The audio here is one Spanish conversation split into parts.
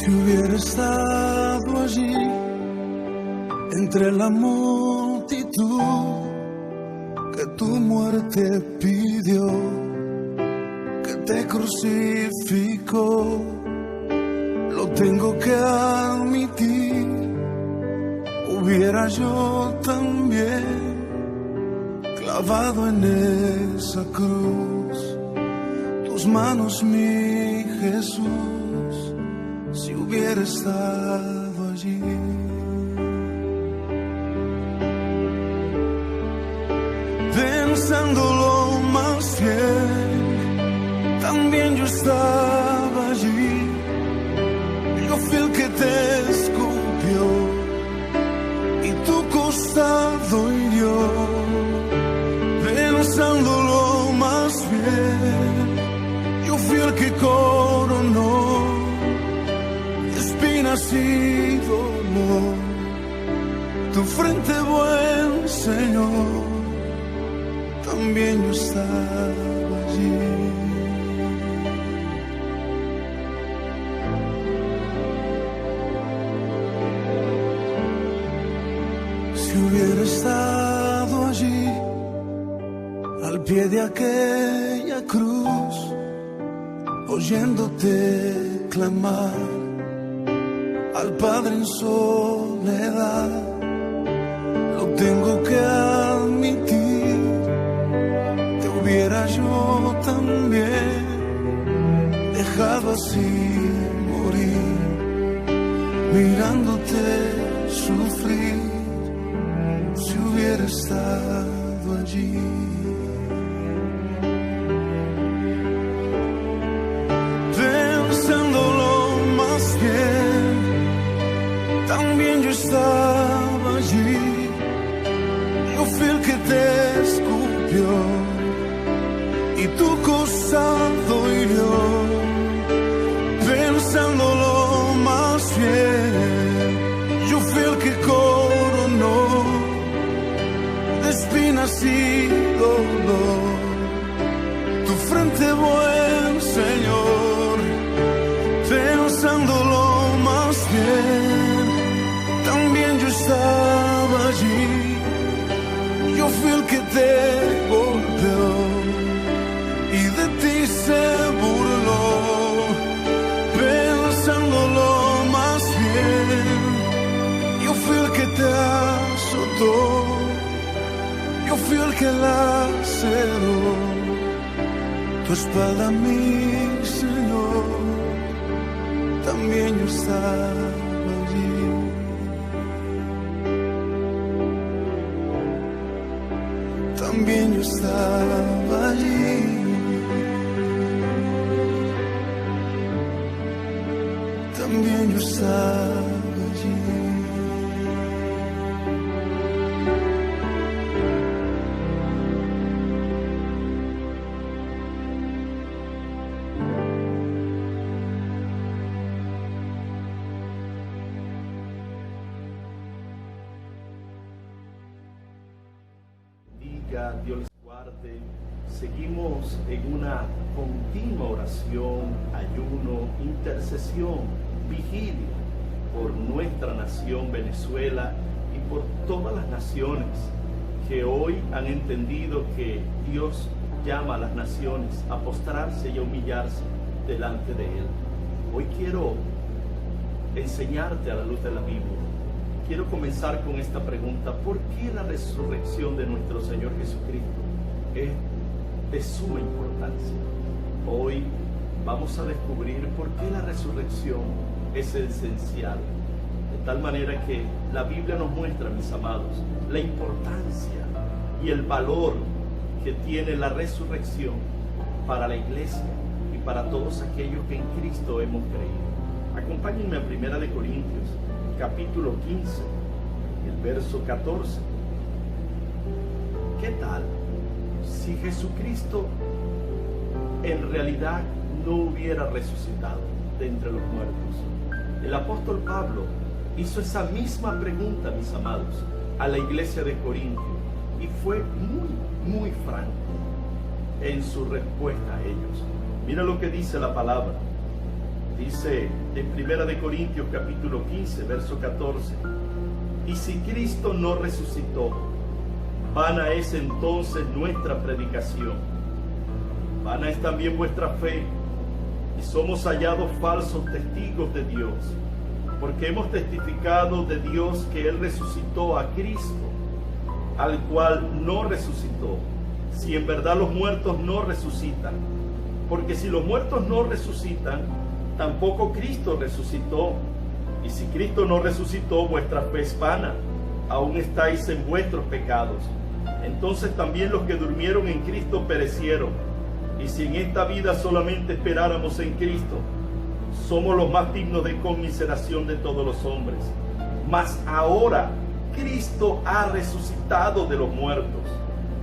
Si hubiera estado allí entre la multitud que tu muerte pidió, que te crucificó, lo tengo que admitir, hubiera yo también clavado en esa cruz tus manos, mi Jesús, si hubiera estado allí. Pensándolo más bien, también yo estaba allí. Yo fui el que te escupió y tu costado hirió. Pensándolo más bien, yo fui el que coronó espinas y dolor tu frente, buen Señor. También yo estaba allí. Si hubiera estado allí, al pie de aquella cruz, oyéndote clamar al Padre en soledad, lo tengo que admitir, hubiera yo también dejado así morir, mirándote sufrir, si hubiera estado allí. Pensándolo más bien, también yo estaba allí. Yo fui el que te escupió y tu costado hirió. Pensándolo más bien, yo fui el que coronó de espinas y dolor tu frente, buen Señor. Pensándolo más bien, también yo estaba allí. Yo fui el que te golpeó y de ti se burló. Pensándolo más bien, yo fui el que te azotó, yo fui el que laceró tu espalda, mi Señor. También yo estaba allí. También yo estaba allí. También yo estaba allí. Dios les guarde. Seguimos en una continua oración, ayuno, intercesión, vigilia por nuestra nación Venezuela y por todas las naciones que hoy han entendido que Dios llama a las naciones a postrarse y a humillarse delante de Él. Hoy quiero enseñarte a la luz de la Biblia. Quiero comenzar con esta pregunta: ¿por qué la resurrección de nuestro Señor Jesucristo es de suma importancia? Hoy vamos a descubrir por qué la resurrección es esencial, de tal manera que la Biblia nos muestra, mis amados, la importancia y el valor que tiene la resurrección para la iglesia y para todos aquellos que en Cristo hemos creído. Acompáñenme a 1 Corintios capítulo 15, el verso 14. ¿Qué tal si Jesucristo en realidad no hubiera resucitado de entre los muertos? El apóstol Pablo hizo esa misma pregunta, mis amados, a la iglesia de Corintio, y fue muy franco en su respuesta a ellos. Mira lo que dice la palabra. Dice en 1 Corintios capítulo 15, verso 14, y si Cristo no resucitó, vana es entonces nuestra predicación, vana es también vuestra fe, y somos hallados falsos testigos de Dios, porque hemos testificado de Dios que Él resucitó a Cristo, al cual no resucitó, si en verdad los muertos no resucitan. Porque si los muertos no resucitan, tampoco Cristo resucitó. Y si Cristo no resucitó, vuestra fe es vana, aún estáis en vuestros pecados. Entonces también los que durmieron en Cristo perecieron. Y si en esta vida solamente esperáramos en Cristo, somos los más dignos de conmiseración de todos los hombres. Mas ahora Cristo ha resucitado de los muertos,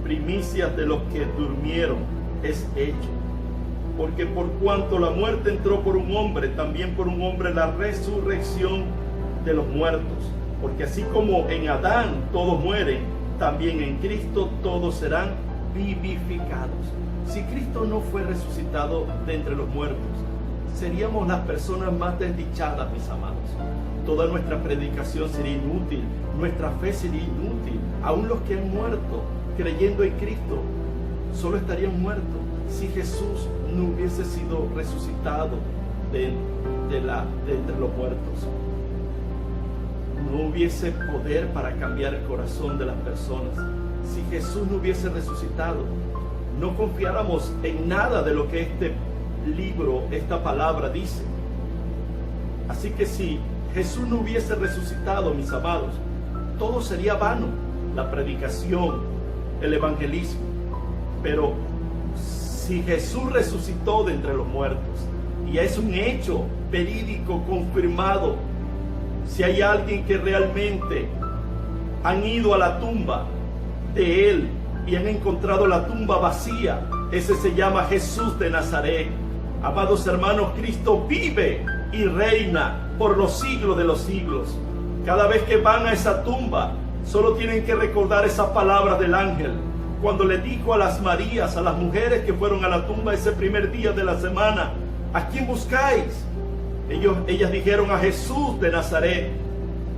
primicias de los que durmieron es hecho. Porque por cuanto la muerte entró por un hombre, también por un hombre la resurrección de los muertos. Porque así como en Adán todos mueren, también en Cristo todos serán vivificados. Si Cristo no fue resucitado de entre los muertos, seríamos las personas más desdichadas, mis amados. Toda nuestra predicación sería inútil, nuestra fe sería inútil. Aún los que han muerto creyendo en Cristo solo estarían muertos si Jesús no hubiese sido resucitado de entre los muertos. No hubiese poder para cambiar el corazón de las personas si Jesús no hubiese resucitado. No confiáramos en nada de lo que este libro, esta palabra dice. Así que si Jesús no hubiese resucitado, mis amados, todo sería vano, la predicación, el evangelismo. Pero si Jesús resucitó de entre los muertos, y es un hecho verídico, confirmado, si hay alguien que realmente han ido a la tumba de Él y han encontrado la tumba vacía, ese se llama Jesús de Nazaret. Amados hermanos, Cristo vive y reina por los siglos de los siglos. Cada vez que van a esa tumba, solo tienen que recordar esas palabras del ángel, cuando le dijo a las Marías, a las mujeres que fueron a la tumba ese primer día de la semana: ¿a quién buscáis? Ellas dijeron: a Jesús de Nazaret.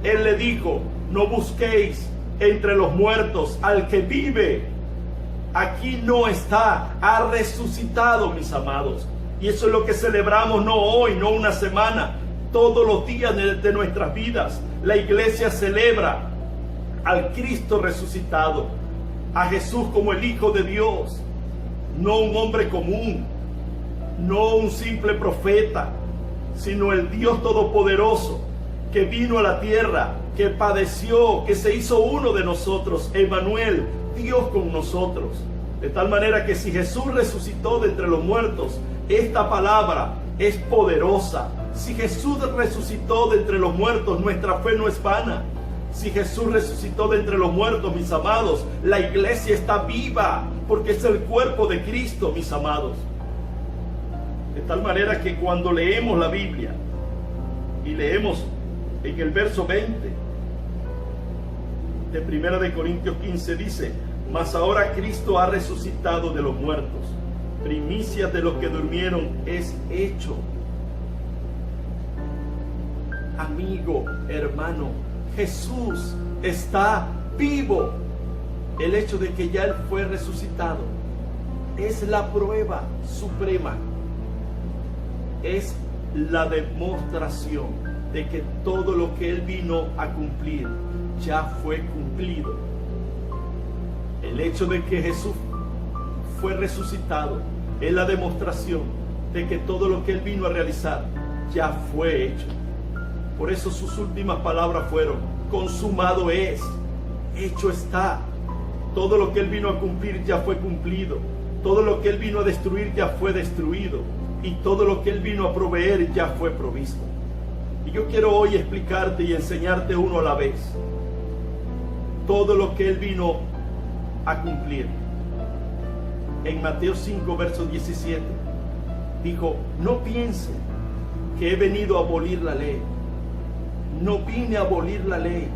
Él le dijo: no busquéis entre los muertos al que vive. Aquí no está, ha resucitado, mis amados. Y eso es lo que celebramos, no hoy, no una semana, todos los días de nuestras vidas. La iglesia celebra al Cristo resucitado, a Jesús como el Hijo de Dios, no un hombre común, no un simple profeta, sino el Dios Todopoderoso que vino a la tierra, que padeció, que se hizo uno de nosotros, Emmanuel, Dios con nosotros. De tal manera que si Jesús resucitó de entre los muertos, esta palabra es poderosa. Si Jesús resucitó de entre los muertos, nuestra fe no es vana. Si Jesús resucitó de entre los muertos, mis amados, la iglesia está viva, porque es el cuerpo de Cristo, mis amados. De tal manera que cuando leemos la Biblia y leemos en el verso 20 de 1 Corintios 15, dice: mas ahora Cristo ha resucitado de los muertos, primicias de los que durmieron es hecho. Amigo, hermano, Jesús está vivo. El hecho de que ya Él fue resucitado es la prueba suprema, es la demostración de que todo lo que Él vino a cumplir ya fue cumplido. El hecho de que Jesús fue resucitado es la demostración de que todo lo que Él vino a realizar ya fue hecho. Por eso sus últimas palabras fueron: consumado es, hecho está. Todo lo que Él vino a cumplir ya fue cumplido. Todo lo que Él vino a destruir ya fue destruido. Y todo lo que Él vino a proveer ya fue provisto. Y yo quiero hoy explicarte y enseñarte uno a la vez todo lo que Él vino a cumplir. En Mateo 5, verso 17, dijo: no piensen que he venido a abolir la ley. No vine a abolir la ley,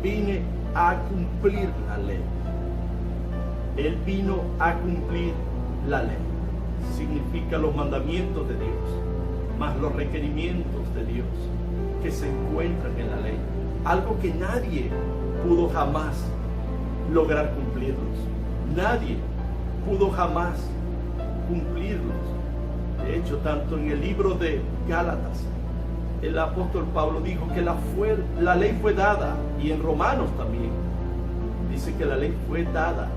vine a cumplir la ley. Él vino a cumplir la ley. Significa los mandamientos de Dios. más los requerimientos de Dios que se encuentran en la ley. Algo que nadie pudo jamás lograr cumplirlos. Nadie pudo jamás cumplirlos. De hecho, tanto en el libro de Gálatas, el apóstol Pablo dijo que la ley fue dada, y en Romanos también dice que la ley fue dada.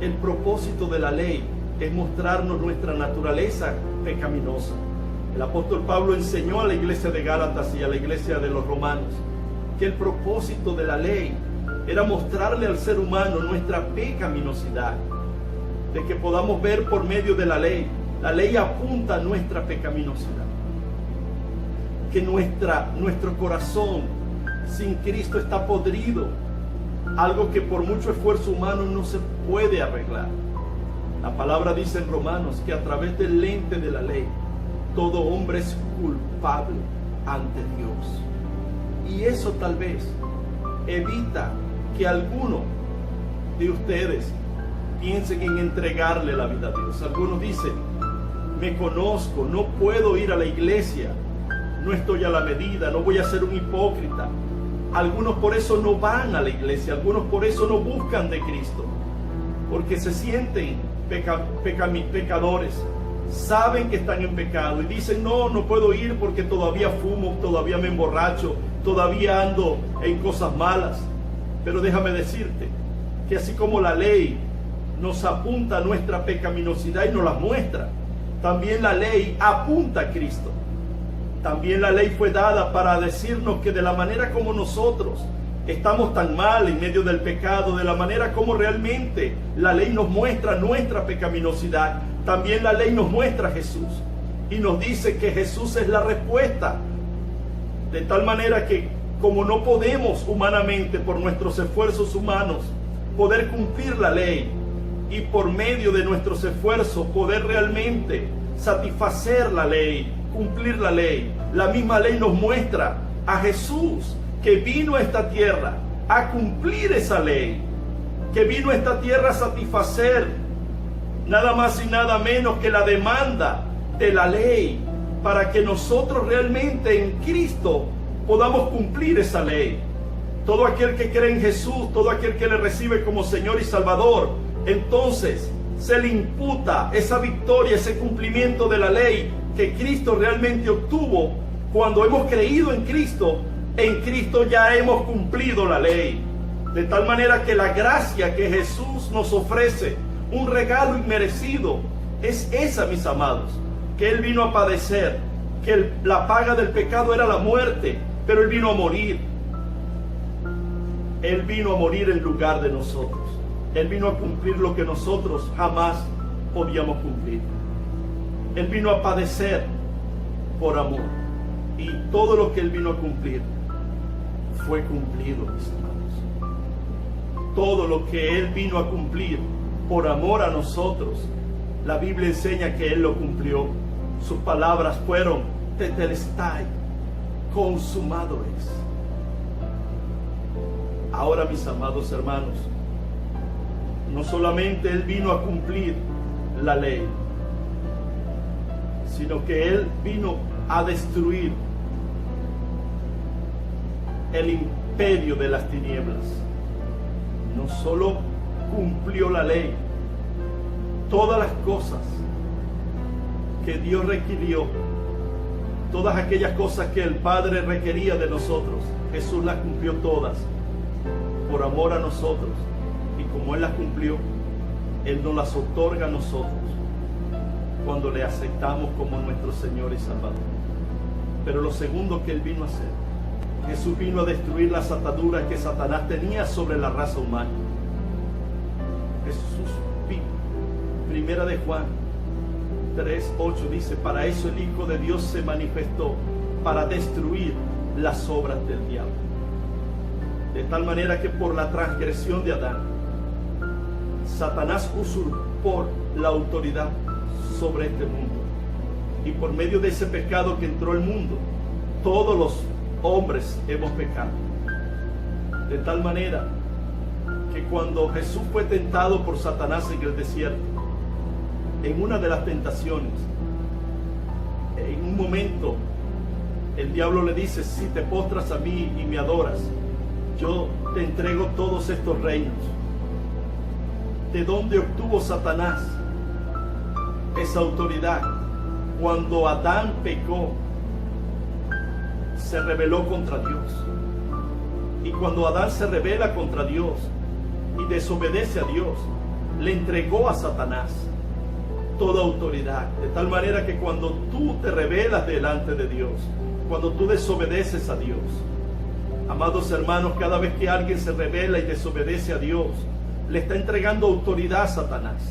El propósito de la ley es mostrarnos nuestra naturaleza pecaminosa. El apóstol Pablo enseñó a la iglesia de Gálatas y a la iglesia de los romanos que el propósito de la ley era mostrarle al ser humano nuestra pecaminosidad, de que podamos ver por medio de la ley. La ley apunta a nuestra pecaminosidad, que nuestro corazón sin Cristo está podrido, algo que por mucho esfuerzo humano no se puede arreglar. La palabra dice en Romanos que a través del lente de la ley todo hombre es culpable ante Dios, y eso tal vez evita que alguno de ustedes piensen en entregarle la vida a Dios. Algunos dicen: me conozco, no puedo ir a la iglesia, no estoy a la medida, no voy a ser un hipócrita. Algunos por eso no van a la iglesia, algunos por eso no buscan de Cristo, porque se sienten pecadores, saben que están en pecado y dicen: no puedo ir porque todavía fumo, todavía me emborracho, todavía ando en cosas malas. Pero déjame decirte que así como la ley nos apunta a nuestra pecaminosidad y nos la muestra, también la ley apunta a Cristo. También la ley fue dada para decirnos que de la manera como nosotros estamos tan mal en medio del pecado, de la manera como realmente la ley nos muestra nuestra pecaminosidad, también la ley nos muestra a Jesús y nos dice que Jesús es la respuesta. De tal manera que como no podemos humanamente, por nuestros esfuerzos humanos, poder cumplir la ley, y por medio de nuestros esfuerzos poder realmente satisfacer la ley, cumplir la ley, la misma ley nos muestra a Jesús, que vino a esta tierra a cumplir esa ley, que vino a esta tierra a satisfacer nada más y nada menos que la demanda de la ley, para que nosotros realmente en Cristo podamos cumplir esa ley. Todo aquel que cree en Jesús, todo aquel que le recibe como Señor y Salvador, entonces se le imputa esa victoria, ese cumplimiento de la ley que Cristo realmente obtuvo. Cuando hemos creído en Cristo ya hemos cumplido la ley. De tal manera que la gracia que Jesús nos ofrece, un regalo inmerecido, es esa, mis amados, que Él vino a padecer, que la paga del pecado era la muerte, pero Él vino a morir. Él vino a morir en lugar de nosotros. Él vino a cumplir lo que nosotros jamás podíamos cumplir. Él vino a padecer por amor. Y todo lo que Él vino a cumplir fue cumplido, mis amados. Todo lo que Él vino a cumplir por amor a nosotros, la Biblia enseña que Él lo cumplió. Sus palabras fueron: tetelestai, consumado es. Ahora, mis amados hermanos, no solamente Él vino a cumplir la ley, sino que Él vino a destruir el imperio de las tinieblas. No solo cumplió la ley, todas las cosas que Dios requirió, todas aquellas cosas que el Padre requería de nosotros, Jesús las cumplió todas por amor a nosotros. Y como Él las cumplió, Él nos las otorga a nosotros cuando le aceptamos como nuestro Señor y Salvador. Pero lo segundo que Él vino a hacer, Jesús vino a destruir las ataduras que Satanás tenía sobre la raza humana. Jesús vino. Primera de Juan 3:8 dice: para eso el Hijo de Dios se manifestó, para destruir las obras del diablo. De tal manera que por la transgresión de Adán, Satanás usurpó la autoridad sobre este mundo. Y por medio de ese pecado que entró al mundo, todos los hombres hemos pecado. De tal manera que cuando Jesús fue tentado por Satanás en el desierto, en una de las tentaciones, en un momento el diablo le dice: si te postras a mí y me adoras, yo te entrego todos estos reinos. ¿De dónde obtuvo Satanás esa autoridad? Cuando Adán pecó, se rebeló contra Dios. Y cuando Adán se rebela contra Dios y desobedece a Dios, le entregó a Satanás toda autoridad. De tal manera que cuando tú te rebelas delante de Dios, cuando tú desobedeces a Dios, amados hermanos, cada vez que alguien se rebela y desobedece a Dios, le está entregando autoridad a Satanás.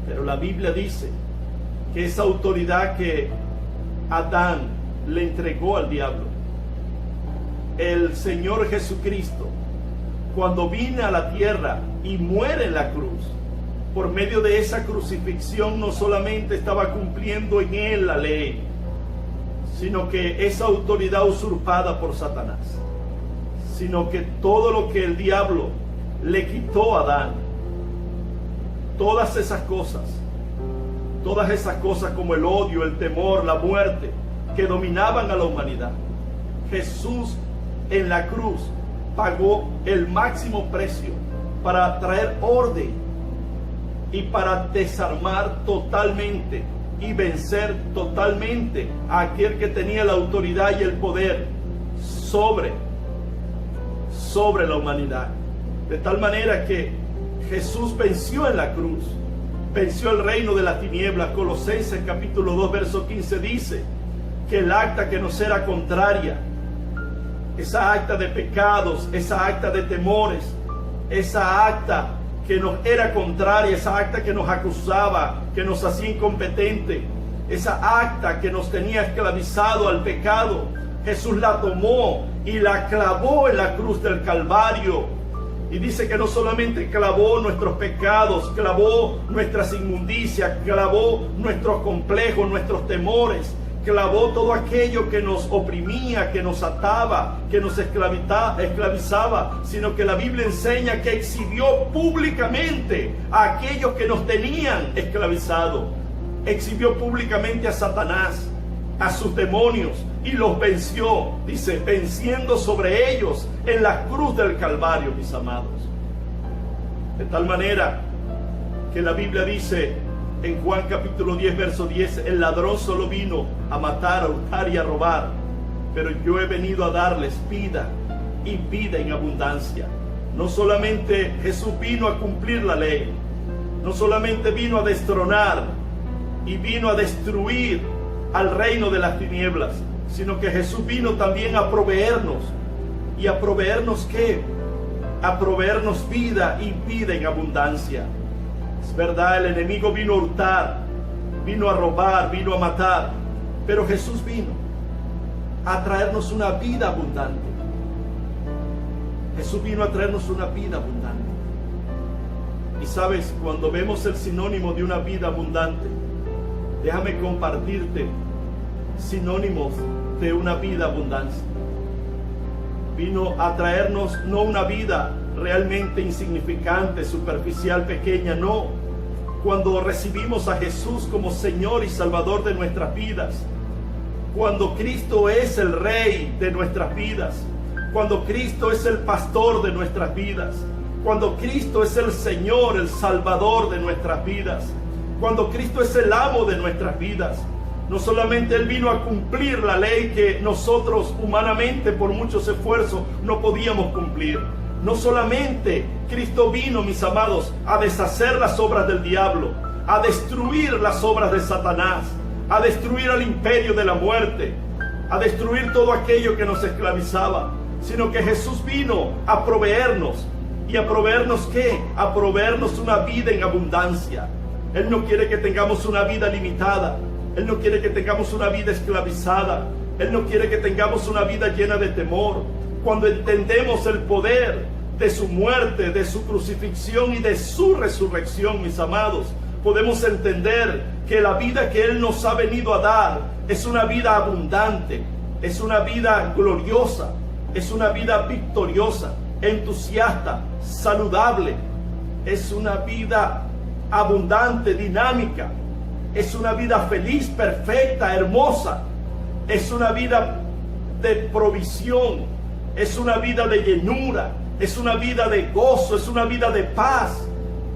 Pero la Biblia dice que esa autoridad que Adán le entregó al diablo, el Señor Jesucristo, cuando vino a la tierra y muere en la cruz, por medio de esa crucifixión no solamente estaba cumpliendo en él la ley, sino que esa autoridad usurpada por Satanás, sino que todo lo que el diablo le quitó a Adán, todas esas cosas como el odio, el temor, la muerte, que dominaban a la humanidad, Jesús en la cruz pagó el máximo precio para traer orden y para desarmar totalmente y vencer totalmente a aquel que tenía la autoridad y el poder sobre la humanidad. De tal manera que Jesús venció en la cruz, venció el reino de las tinieblas. Colosenses capítulo 2 verso 15 dice que el acta que nos era contraria, esa acta de pecados, esa acta de temores, esa acta que nos era contraria, esa acta que nos acusaba, que nos hacía incompetente, esa acta que nos tenía esclavizado al pecado, Jesús la tomó y la clavó en la cruz del Calvario. Y dice que no solamente clavó nuestros pecados, clavó nuestras inmundicias, clavó nuestros complejos, nuestros temores, clavó todo aquello que nos oprimía, que nos ataba, que nos esclavizaba, sino que la Biblia enseña que exhibió públicamente a aquellos que nos tenían esclavizados. Exhibió públicamente a Satanás, a sus demonios, y los venció, dice, venciendo sobre ellos en la cruz del Calvario, mis amados. De tal manera que la Biblia dice en Juan capítulo 10 verso 10, el ladrón solo vino a matar, a hurtar y a robar, pero yo he venido a darles vida y vida en abundancia. No solamente Jesús vino a cumplir la ley, no solamente vino a destronar y vino a destruir al reino de las tinieblas, sino que Jesús vino también a proveernos. ¿Y a proveernos qué? A proveernos vida y vida en abundancia. Es verdad, el enemigo vino a hurtar, vino a robar, vino a matar, pero Jesús vino a traernos una vida abundante. Jesús vino a traernos una vida abundante. Y sabes, cuando vemos el sinónimo de una vida abundante, déjame compartirte sinónimos de una vida abundancia. Vino a traernos no una vida realmente insignificante, superficial, pequeña, no. Cuando recibimos a Jesús como Señor y Salvador de nuestras vidas, cuando Cristo es el Rey de nuestras vidas, cuando Cristo es el pastor de nuestras vidas, cuando Cristo es el Señor, el Salvador de nuestras vidas, cuando Cristo es el amo de nuestras vidas, no solamente Él vino a cumplir la ley que nosotros humanamente por muchos esfuerzos no podíamos cumplir. No solamente Cristo vino, mis amados, a deshacer las obras del diablo, a destruir las obras de Satanás, a destruir al imperio de la muerte, a destruir todo aquello que nos esclavizaba, sino que Jesús vino a proveernos. ¿Y a proveernos qué? A proveernos una vida en abundancia. Él no quiere que tengamos una vida limitada. Él no quiere que tengamos una vida esclavizada. Él no quiere que tengamos una vida llena de temor. Cuando entendemos el poder de su muerte, de su crucifixión y de su resurrección, mis amados, podemos entender que la vida que Él nos ha venido a dar es una vida abundante, es una vida gloriosa, es una vida victoriosa, entusiasta, saludable, es una vida abundante, dinámica, es una vida feliz, perfecta, hermosa. Es una vida de provisión, es una vida de llenura, es una vida de gozo, es una vida de paz,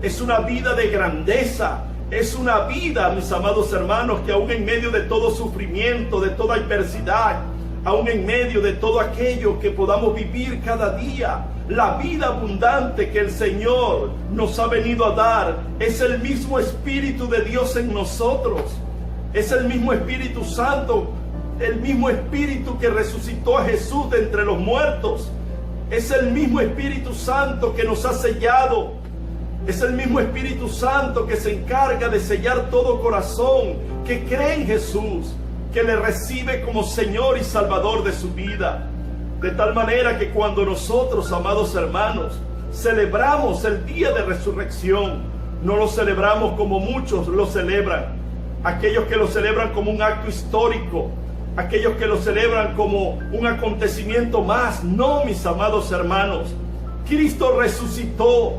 es una vida de grandeza, es una vida, mis amados hermanos, que aún en medio de todo sufrimiento, de toda adversidad, aún en medio de todo aquello que podamos vivir cada día, la vida abundante que el Señor nos ha venido a dar, es el mismo Espíritu de Dios en nosotros, es el mismo Espíritu Santo, el mismo Espíritu que resucitó a Jesús de entre los muertos, es el mismo Espíritu Santo que nos ha sellado, es el mismo Espíritu Santo que se encarga de sellar todo corazón que cree en Jesús, que le recibe como Señor y Salvador de su vida. De tal manera que cuando nosotros, amados hermanos, celebramos el día de resurrección, no lo celebramos como muchos lo celebran. Aquellos que lo celebran como un acto histórico, aquellos que lo celebran como un acontecimiento más. No, mis amados hermanos, Cristo resucitó.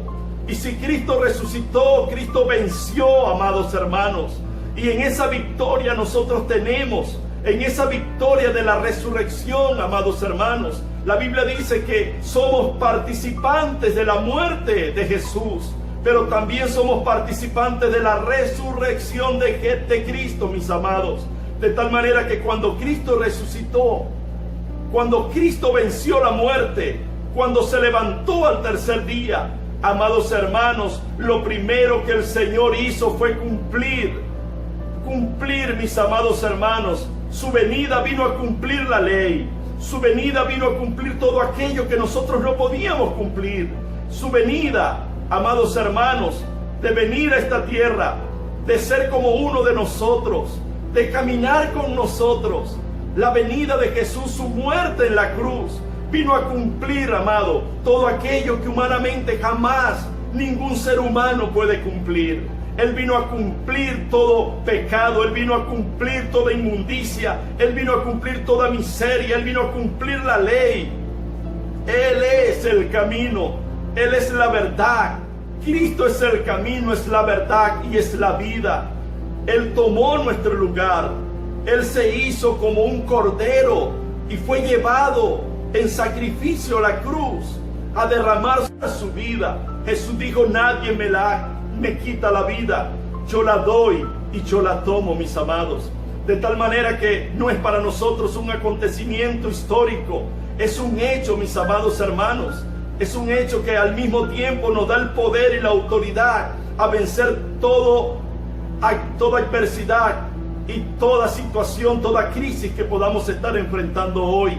Y si Cristo resucitó, Cristo venció, amados hermanos. Y en esa victoria nosotros tenemos, en esa victoria de la resurrección, amados hermanos, la Biblia dice que somos participantes de la muerte de Jesús, pero también somos participantes de la resurrección de Cristo, mis amados. De tal manera que cuando Cristo resucitó, cuando Cristo venció la muerte, cuando se levantó al tercer día, amados hermanos, lo primero que el Señor hizo fue cumplir, mis amados hermanos. Su venida vino a cumplir la ley. Su venida vino a cumplir todo aquello que nosotros no podíamos cumplir. Su venida, amados hermanos, de venir a esta tierra, de ser como uno de nosotros, de caminar con nosotros. La venida de Jesús, su muerte en la cruz, vino a cumplir, amado, todo aquello que humanamente jamás ningún ser humano puede cumplir. Él vino a cumplir todo pecado, Él vino a cumplir toda inmundicia, Él vino a cumplir toda miseria, Él vino a cumplir la ley. Él es el camino, Él es la verdad. Cristo es el camino, es la verdad y es la vida. Él tomó nuestro lugar, Él se hizo como un cordero y fue llevado en sacrificio a la cruz a derramar su vida. Jesús dijo: nadie me quita la vida, yo la doy y yo la tomo, mis amados. De tal manera que no es para nosotros un acontecimiento histórico, es un hecho, mis amados hermanos. Es un hecho que al mismo tiempo nos da el poder y la autoridad a vencer toda adversidad y toda situación, toda crisis que podamos estar enfrentando hoy.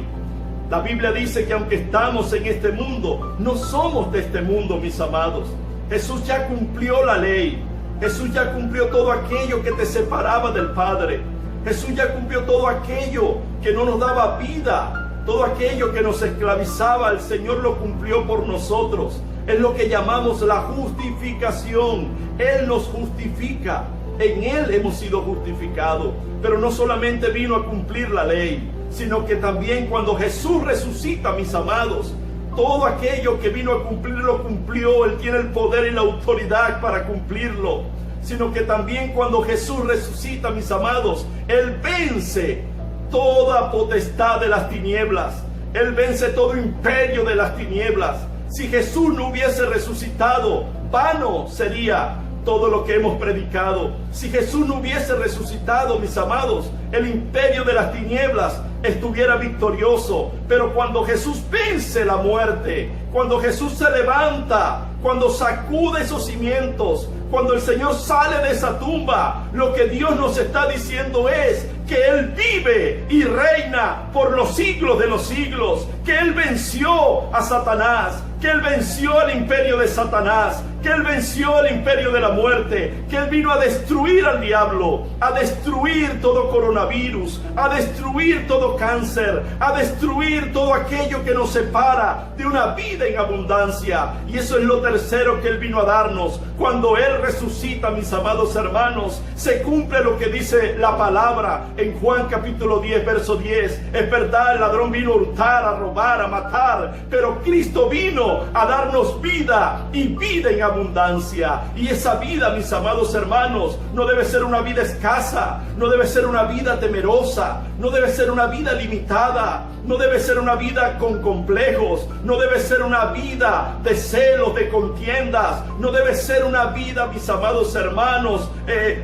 La Biblia dice que aunque estamos en este mundo, no somos de este mundo, mis amados. Jesús ya cumplió la ley. Jesús ya cumplió todo aquello que te separaba del Padre. Jesús ya cumplió todo aquello que no nos daba vida. Todo aquello que nos esclavizaba, el Señor lo cumplió por nosotros. Es lo que llamamos la justificación. Él nos justifica. En Él hemos sido justificados. Pero no solamente vino a cumplir la ley, sino que también cuando Jesús resucita, mis amados, todo aquello que vino a cumplir lo cumplió. Él tiene el poder y la autoridad para cumplirlo. Sino que también cuando Jesús resucita, mis amados, Él vence toda potestad de las tinieblas. Él vence todo imperio de las tinieblas. Si Jesús no hubiese resucitado, vano sería todo lo que hemos predicado. Si Jesús no hubiese resucitado, mis amados, el imperio de las tinieblas estuviera victorioso. Pero cuando Jesús vence la muerte, cuando Jesús se levanta, cuando sacude esos cimientos, cuando el Señor sale de esa tumba, lo que Dios nos está diciendo es que Él vive y reina por los siglos de los siglos, que Él venció a Satanás, que Él venció al imperio de Satanás, que Él venció el imperio de la muerte, que Él vino a destruir al diablo, a destruir todo coronavirus, a destruir todo cáncer, a destruir todo aquello que nos separa de una vida en abundancia. Y eso es lo tercero que Él vino a darnos, Cuando Él resucita, mis amados hermanos, se cumple lo que dice la palabra en Juan capítulo 10, verso 10. Es verdad, el ladrón vino a hurtar, a robar, a matar, pero Cristo vino a darnos vida y vida en abundancia. Y esa vida, mis amados hermanos, no debe ser una vida escasa, no debe ser una vida temerosa, no debe ser una vida limitada, no debe ser una vida con complejos, no debe ser una vida de celos, de contiendas, no debe ser una vida, mis amados hermanos,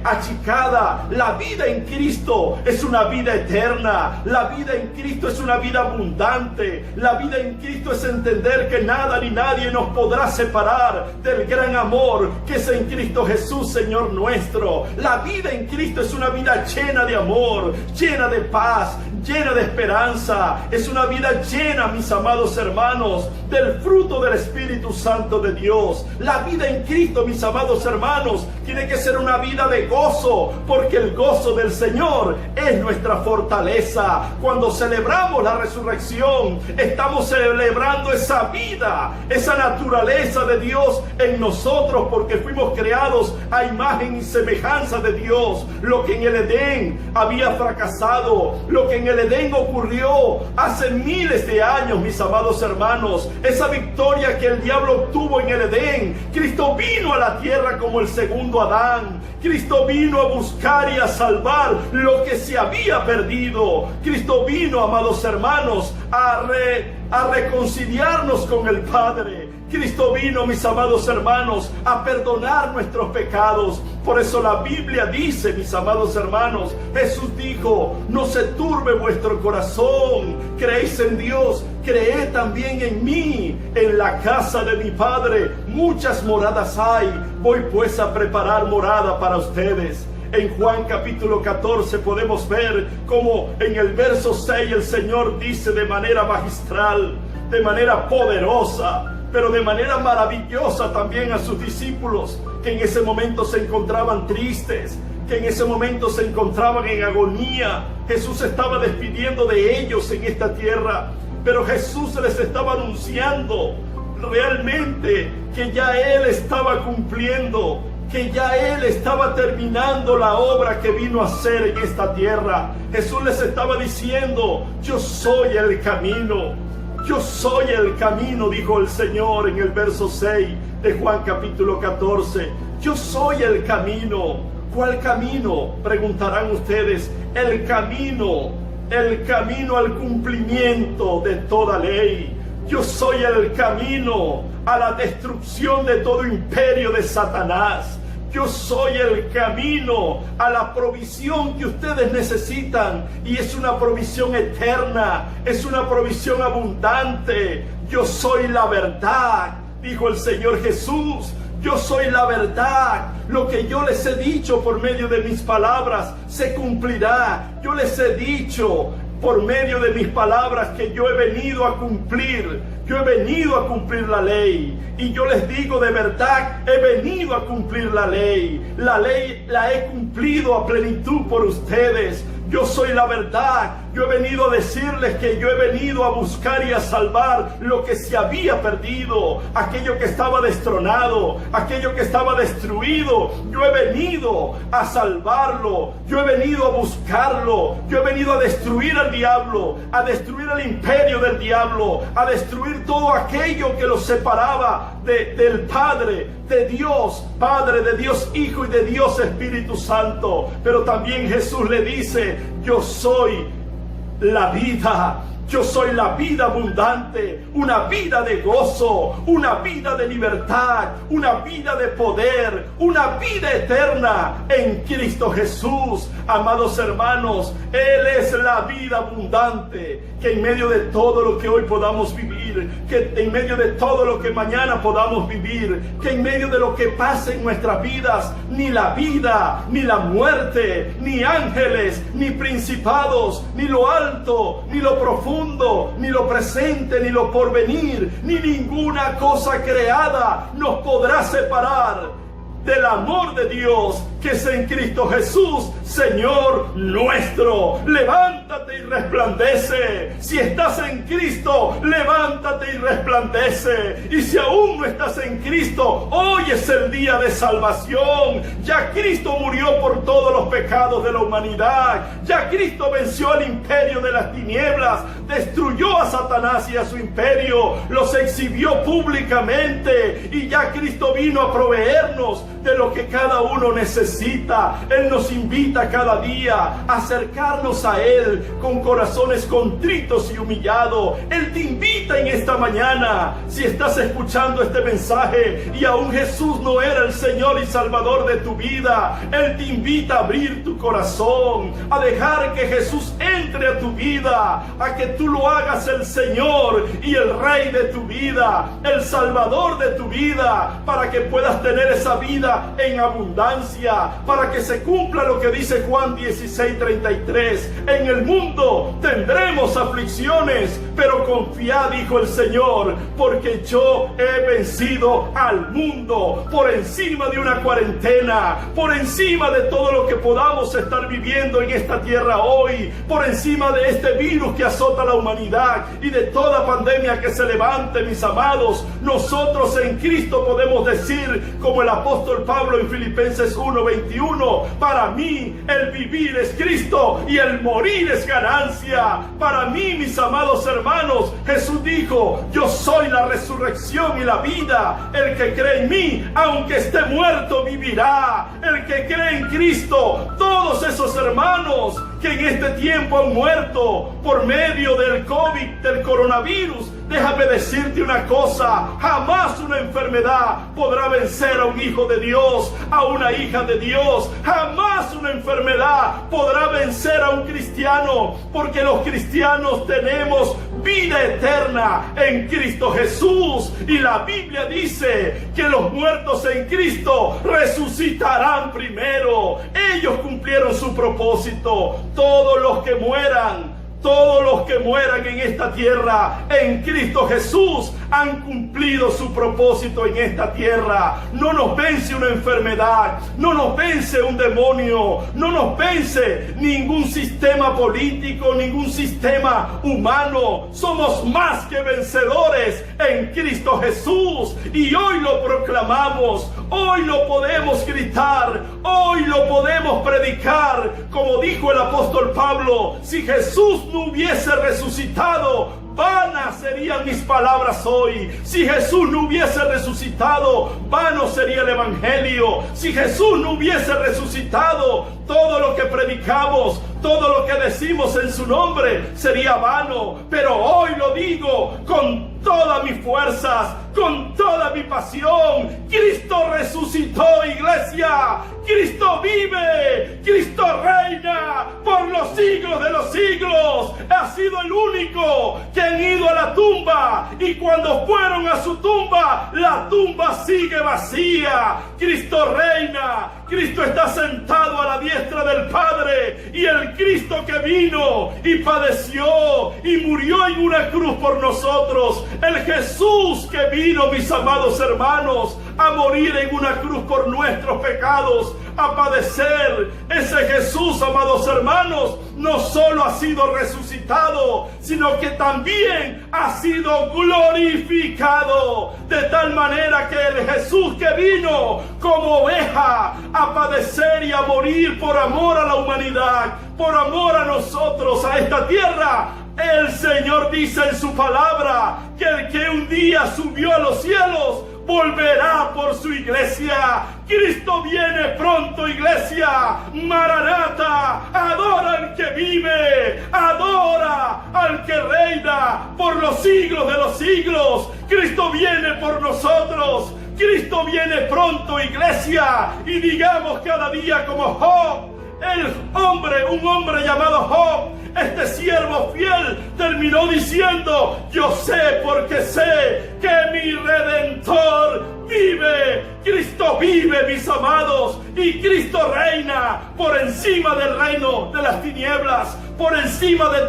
achicada. La vida en Cristo es una vida eterna, la vida en Cristo es una vida abundante, la vida en Cristo es entender que nada ni nadie nos podrá separar del gran amor que es en Cristo Jesús, Señor nuestro. La vida en Cristo es una vida llena de amor, llena de paz, llena de esperanza. Es una vida llena, mis amados hermanos, del fruto del Espíritu Santo de Dios. La vida en Cristo, mis amados hermanos, tiene que ser una vida de gozo, porque el gozo del Señor es nuestra fortaleza. Cuando celebramos la resurrección, estamos celebrando esa vida, esa naturaleza de Dios en nosotros, porque fuimos creados a imagen y semejanza de Dios. Lo que en el Edén había fracasado, lo que en el Edén ocurrió hace miles de años, mis amados hermanos, esa victoria que el diablo obtuvo en el Edén, Cristo vino a la tierra como el segundo Adán. Cristo vino a buscar y a salvar lo que se había perdido. Cristo vino, amados hermanos, a reconciliarnos con el Padre. Cristo vino, mis amados hermanos, a perdonar nuestros pecados. Por eso la Biblia dice, mis amados hermanos, Jesús dijo: no se turbe vuestro corazón, creéis en Dios, creed también en mí. En la casa de mi Padre muchas moradas hay, voy pues a preparar morada para ustedes. En Juan capítulo 14 podemos ver cómo en el verso 6 el Señor dice de manera magistral, de manera poderosa, pero de manera maravillosa también a sus discípulos, que en ese momento se encontraban tristes, que en ese momento se encontraban en agonía. Jesús estaba despidiendo de ellos en esta tierra, pero Jesús les estaba anunciando realmente que ya Él estaba cumpliendo, que ya Él estaba terminando la obra que vino a hacer en esta tierra. Jesús les estaba diciendo: yo soy el camino. Yo soy el camino, dijo el Señor en el verso 6 de Juan capítulo 14. Yo soy el camino. ¿Cuál camino?, preguntarán ustedes. El camino al cumplimiento de toda ley. Yo soy el camino a la destrucción de todo imperio de Satanás. Yo soy el camino a la provisión que ustedes necesitan, y es una provisión eterna, es una provisión abundante. Yo soy la verdad, dijo el Señor Jesús. Yo soy la verdad. Lo que yo les he dicho por medio de mis palabras se cumplirá. Yo les he dicho por medio de mis palabras que yo he venido a cumplir. Yo he venido a cumplir la ley. Y yo les digo de verdad, he venido a cumplir la ley. La ley la he cumplido a plenitud por ustedes. Yo soy la verdad. Yo he venido a decirles que yo he venido a buscar y a salvar lo que se había perdido, aquello que estaba destronado, aquello que estaba destruido. Yo he venido a salvarlo. Yo he venido a buscarlo. Yo he venido a destruir al diablo, a destruir el imperio del diablo, a destruir todo aquello que los separaba del Padre, de Dios Padre, de Dios Hijo y de Dios Espíritu Santo. Pero también Jesús le dice: yo soy la vida. Yo soy la vida abundante, una vida de gozo, una vida de libertad, una vida de poder, una vida eterna en Cristo Jesús. Amados hermanos, Él es la vida abundante, que en medio de todo lo que hoy podamos vivir, que en medio de todo lo que mañana podamos vivir, que en medio de lo que pase en nuestras vidas, ni la vida, ni la muerte, ni ángeles, ni principados, ni lo alto, ni lo profundo, ni lo presente, ni lo porvenir, ni ninguna cosa creada nos podrá separar del amor de Dios que es en Cristo Jesús, Señor nuestro. Levántate y resplandece. Si estás en Cristo, levántate y resplandece. Y si aún no estás en Cristo, hoy es el día de salvación. Ya Cristo murió por todos los pecados de la humanidad. Ya Cristo venció al imperio de las tinieblas, destruyó a Satanás y a su imperio, los exhibió públicamente, y ya Cristo vino a proveernos de lo que cada uno necesita. Él nos invita cada día a acercarnos a Él con corazones contritos y humillados. Él te invita en esta mañana. Si estás escuchando este mensaje y aún Jesús no era el Señor y Salvador de tu vida, Él te invita a abrir tu corazón, a dejar que Jesús entre a tu vida, a que tú lo hagas el Señor y el Rey de tu vida, el Salvador de tu vida, para que puedas tener esa vida en abundancia, para que se cumpla lo que dice Juan 16:33. En el mundo tendremos aflicciones, pero confiad, dijo el Señor, porque yo he vencido al mundo. Por encima de una cuarentena, por encima de todo lo que podamos estar viviendo en esta tierra hoy, por encima de este virus que azota la humanidad y de toda pandemia que se levante, mis amados, nosotros en Cristo podemos decir, como el apóstol Pablo en Filipenses 1:21, para mí el vivir es Cristo y el morir es ganancia. Para mí, mis amados hermanos, Jesús dijo, yo soy la resurrección y la vida. El que cree en mí, aunque esté muerto, vivirá. El que cree en Cristo, todos esos hermanos que en este tiempo han muerto por medio del COVID, del coronavirus, déjame decirte una cosa, jamás una enfermedad podrá vencer a un hijo de Dios, a una hija de Dios. Jamás una enfermedad podrá vencer a un cristiano, porque los cristianos tenemos vida eterna en Cristo Jesús. Y la Biblia dice que los muertos en Cristo resucitarán primero. Ellos cumplieron su propósito. Todos los que mueran en esta tierra en Cristo Jesús han cumplido su propósito en esta tierra. No nos vence una enfermedad, no nos vence un demonio, no nos vence ningún sistema político, ningún sistema humano. Somos más que vencedores en Cristo Jesús, y hoy lo proclamamos, hoy lo podemos gritar, hoy lo podemos predicar, como dijo el apóstol Pablo: si Jesús no hubiese resucitado, vanas serían mis palabras hoy. Si Jesús no hubiese resucitado, vano sería el evangelio. Si Jesús no hubiese resucitado, todo lo que predicamos, todo lo que decimos en su nombre sería vano. Pero hoy lo digo con todas mis fuerzas, con toda mi pasión. Cristo resucitó, iglesia. Cristo vive, Cristo reina por los siglos de los siglos. Ha sido el único que han ido a la tumba, y cuando fueron a su tumba, la tumba sigue vacía. Cristo reina, Cristo está sentado a la diestra del Padre, y el Cristo que vino y padeció y murió en una cruz por nosotros, el Jesús que vino, mis amados hermanos, a morir en una cruz por nuestros pecados, a padecer, ese Jesús, amados hermanos, no solo ha sido resucitado, sino que también ha sido glorificado, de tal manera que el Jesús que vino como oveja a padecer y a morir por amor a la humanidad, por amor a nosotros, a esta tierra, el Señor dice en su palabra que el que un día subió a los cielos volverá por su iglesia. Cristo viene pronto, iglesia. Maranata, adora al que vive, adora al que reina por los siglos de los siglos. Cristo viene por nosotros. Cristo viene pronto, iglesia. Y digamos cada día como Job, un hombre llamado Job, este siervo fiel, terminó diciendo: yo sé, porque sé que mi Redentor vive. Cristo vive, mis amados, y Cristo reina por encima del reino de las tinieblas, por encima de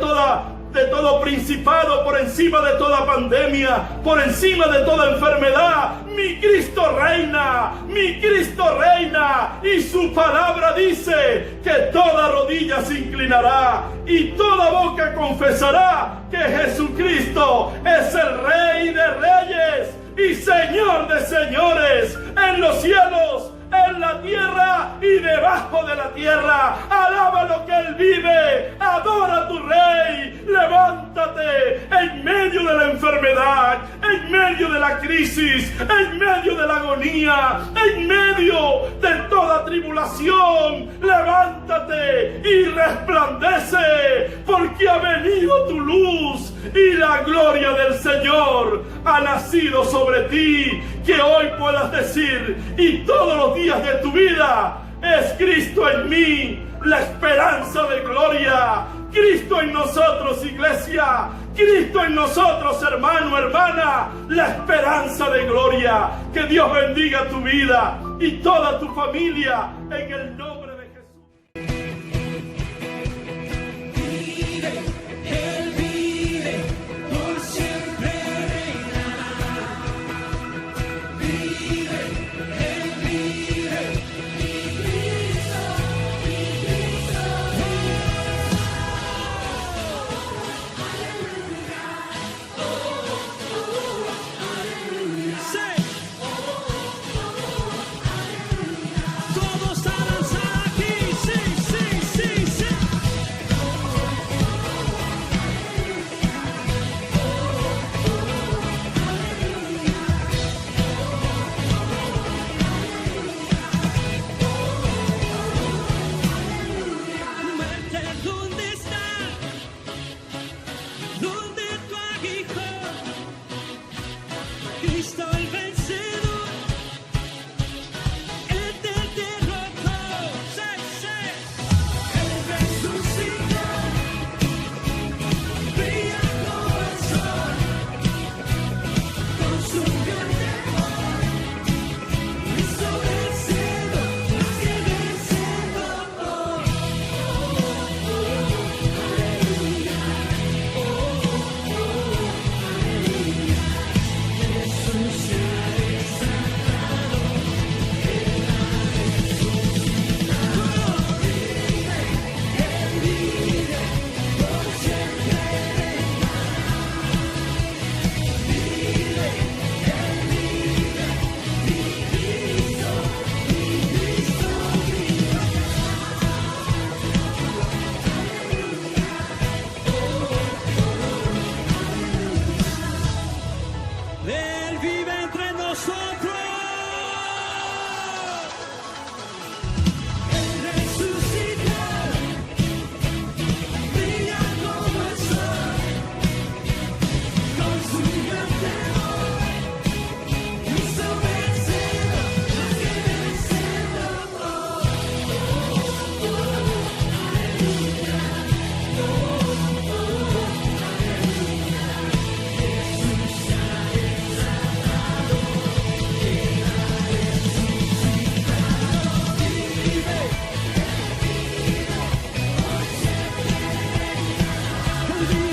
todo principado, por encima de toda pandemia, por encima de toda enfermedad. Mi Cristo reina, y su palabra dice que toda rodilla se inclinará y toda boca confesará que Jesucristo es el Rey de Reyes y Señor de señores en los cielos, en la tierra y debajo de la tierra. Alaba lo que Él vive, adora a tu Rey. Levántate en medio de la enfermedad, en medio de la crisis, en medio de la agonía, en medio de toda tribulación. Levántate y resplandece, porque ha venido tu luz y la gloria del Señor ha nacido sobre ti. Que hoy puedas decir, y todos los días de tu vida, es Cristo en mí, la esperanza de gloria. Cristo en nosotros, iglesia. Cristo en nosotros, hermano, hermana, la esperanza de gloria. Que Dios bendiga tu vida y toda tu familia en el nombre de Jesús. Él vive, por siempre reinará. Vive, Él vive, mi Cristo, mi Cristo. Aleluya, sí. Todos a danzar aquí, sí, sí, sí, sí. Muerte, ¿dónde está? ¿Dónde tu aguijón? Cristo el vencedor, Él te derrotó. Sí, sí. Él resucitó, brilla como el sol, consumió el temor, hizo vencedor, más que vencedor. Él vive entre nosotros. Él resucitó, brilla como el sol, consumió el temor, hizo vencedor, más que vencedor. Él vive,